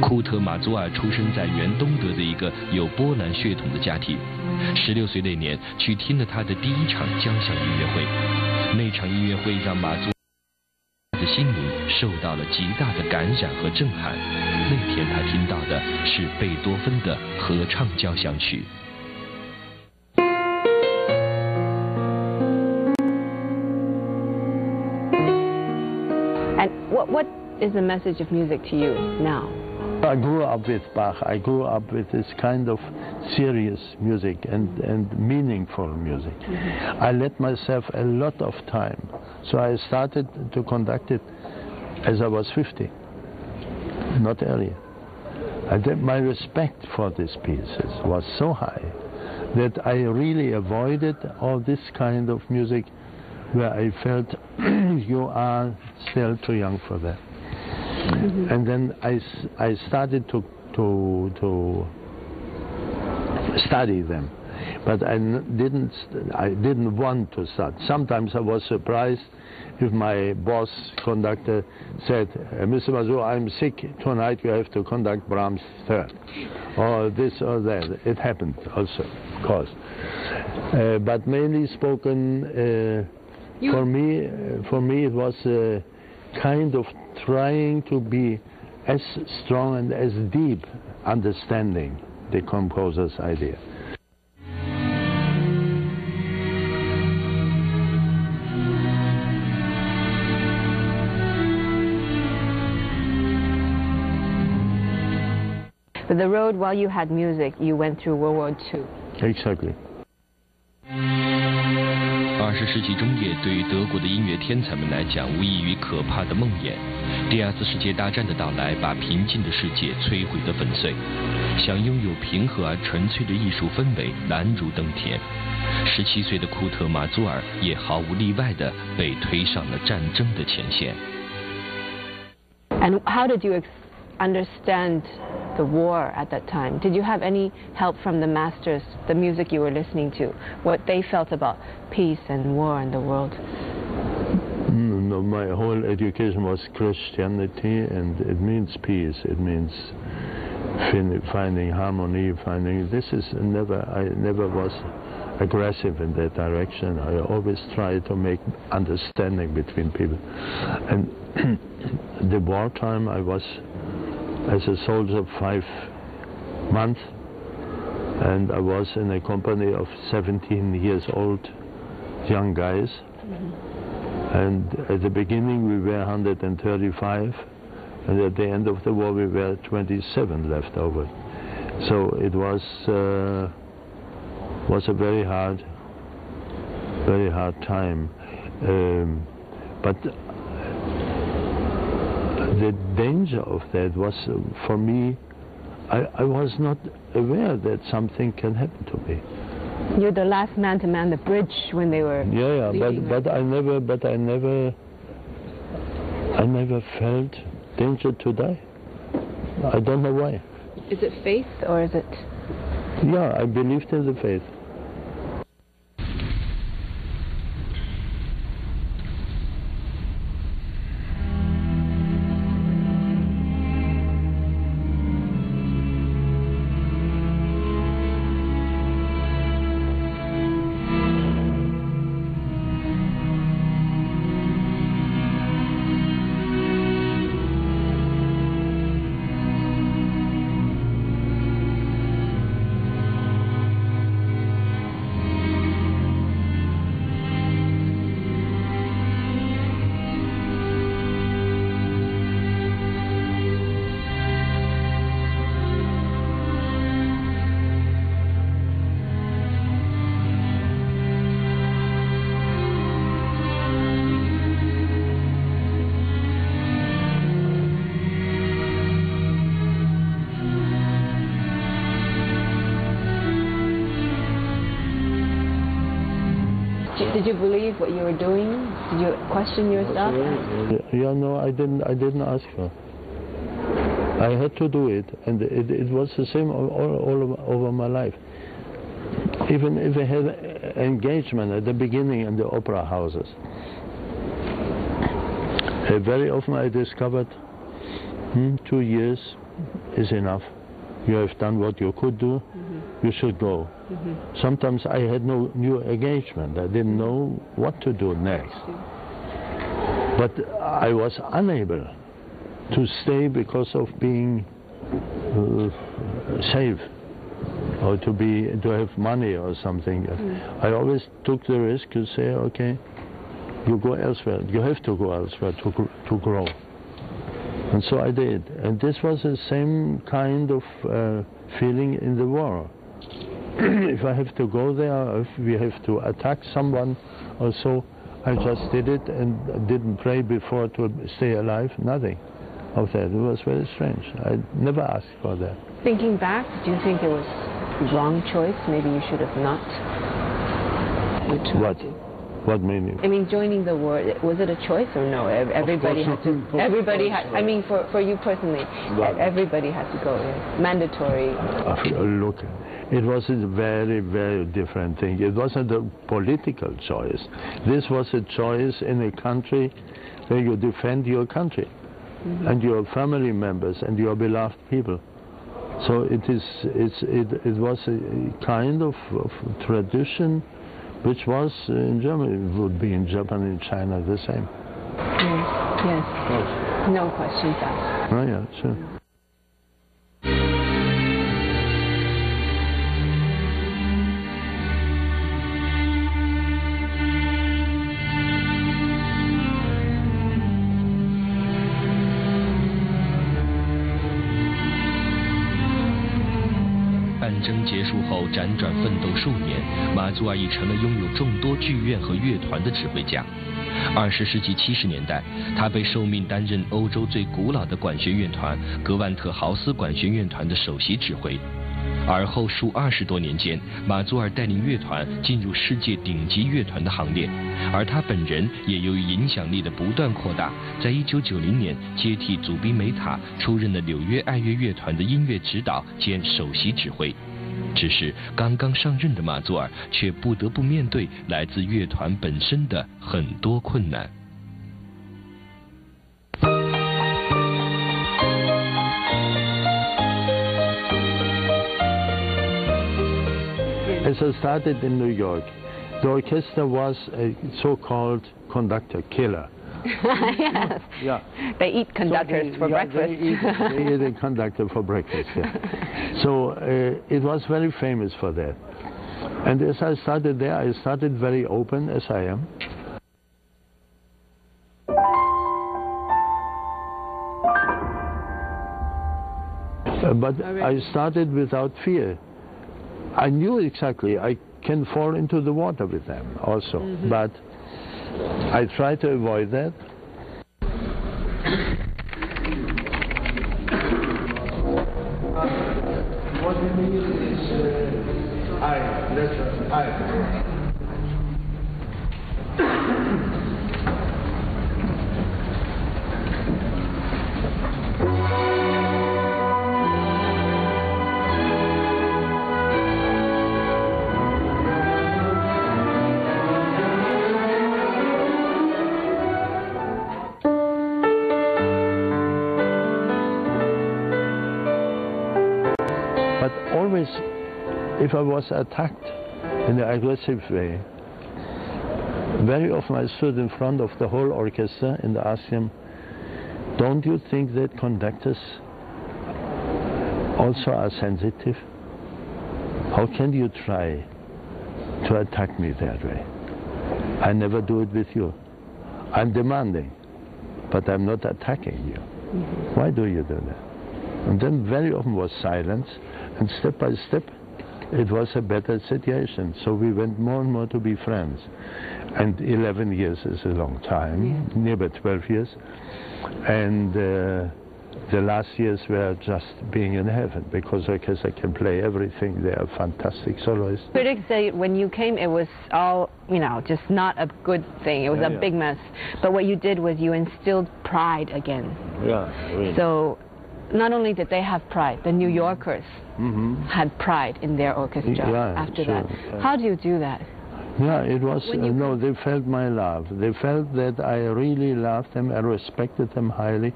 库特马祖尔出生在原东德的一个有波兰血统的家庭。16岁那年，去听了他的第一场交响音乐会。那场音乐会让马祖尔的心灵受到了极大的感染和震撼。那天他听到的是贝多芬的合唱交响曲。And what is the message of music to you now? I grew up with Bach. I grew up with this kind of serious music and meaningful music. I let myself a lot of time. So I started to conduct it as I was 50, not earlier. My respect for these pieces was so high that I really avoided all this kind of music where I felt you are still too young for that. And then I started to study them, but I didn't want to start. Sometimes I was surprised if my boss conductor said, Mr. Mazur, I'm sick tonight, you have to conduct Brahms' third, or this or that. It happened also, of course. But mainly spoken, for me it was a kind of trying to be as strong and as deep understanding the composer's idea. But the road while you had music, you went through World War II. Exactly. 20世纪中叶，对于德国的音乐天才们来讲，无异于可怕的梦魇。第二次世界大战的到来，把平静的世界摧毁得粉碎。想拥有平和而纯粹的艺术氛围，难如登天。17岁的库特马祖尔也毫无例外地被推上了战争的前线。And how did you understand the war at that time? Did you have any help from the masters, the music you were listening to, what they felt about peace and war in the world? No, my whole education was Christianity, and it means peace. It means finding harmony, this is I never was aggressive in that direction. I always tried to make understanding between people. And the wartime, I was as a soldier 5 months, and I was in a company of 17 years old young guys. And at the beginning we were 135, and at the end of the war we were 27 left over. So it was a very hard time. But the danger of that was, for me, I was not aware that something can happen to me. You're the last man to man the bridge when they were. Yeah, but I never felt danger to die. I don't know why. Is it faith or is it? Yeah, I believed in the faith. Did you believe what you were doing? Did you question yourself? Yeah, no, I didn't ask her. I had to do it, and it was the same all over my life. Even if I had an engagement at the beginning in the opera houses, very often I discovered 2 years is enough. You have done what you could do. You should go. Sometimes I had no new engagement. I didn't know what to do next. But I was unable to stay because of being safe or to have money or something. I always took the risk to say, okay, you go elsewhere. You have to go elsewhere to grow. And so I did. And this was the same kind of feeling in the war. If I have to go there, if we have to attack someone or so, I just did it and didn't pray before to stay alive, nothing of that. It was very strange. I never asked for that. Thinking back, do you think it was a wrong choice? Maybe you should have not returned. What meaning? I mean, joining the war, was it a choice or no? Everybody had to. Everybody had. I mean, for you personally, everybody had to go. Yeah. Mandatory. Look, it was a very, very different thing. It wasn't a political choice. This was a choice in a country where you defend your country and your family members and your beloved people. So it was a kind of tradition which was in Germany. It would be in Japan and China the same. Yes. No questions asked. Oh yeah, sure.战争结束后，辗转奋斗数年，马祖尔已成了拥有众多剧院和乐团的指挥家。20世纪70年代，他被受命担任欧洲最古老的管弦乐团格万特豪斯管弦乐团的首席指挥。而后数20多年间，马祖尔带领乐团进入世界顶级乐团的行列，而他本人也由于影响力的不断扩大，在1990年接替祖宾梅塔出任了纽约爱乐乐团的音乐指导兼首席指挥。只是刚刚上任的马祖尔却不得不面对来自乐团本身的很多困难。As I started in New York, the orchestra was a so-called conductor killer. Yes. Yeah. They eat conductors for breakfast. They eat a conductor for breakfast. Yeah. So it was very famous for that. And as I started there, I started very open, as I am. But I started without fear. I knew exactly I can fall into the water with them also, but I try to avoid that. What we need is I, letter I. Always, if I was attacked in an aggressive way, very often I stood in front of the whole orchestra and asked them, don't you think that conductors also are sensitive? How can you try to attack me that way? I never do it with you. I'm demanding, but I'm not attacking you. Why do you do that? And then very often was silence. And step by step, it was a better situation. So we went more and more to be friends. And 11 years is a long time, nearly 12 years. And the last years were just being in heaven, because orchestra can play everything. They are fantastic soloists. Critics say when you came, it was all, just not a good thing. It was a big mess. But what you did was you instilled pride again. Yeah, really. So not only did they have pride, the New Yorkers had pride in their orchestra after that. How do you do that? Yeah, it was, no, they felt my love. They felt that I really loved them, I respected them highly.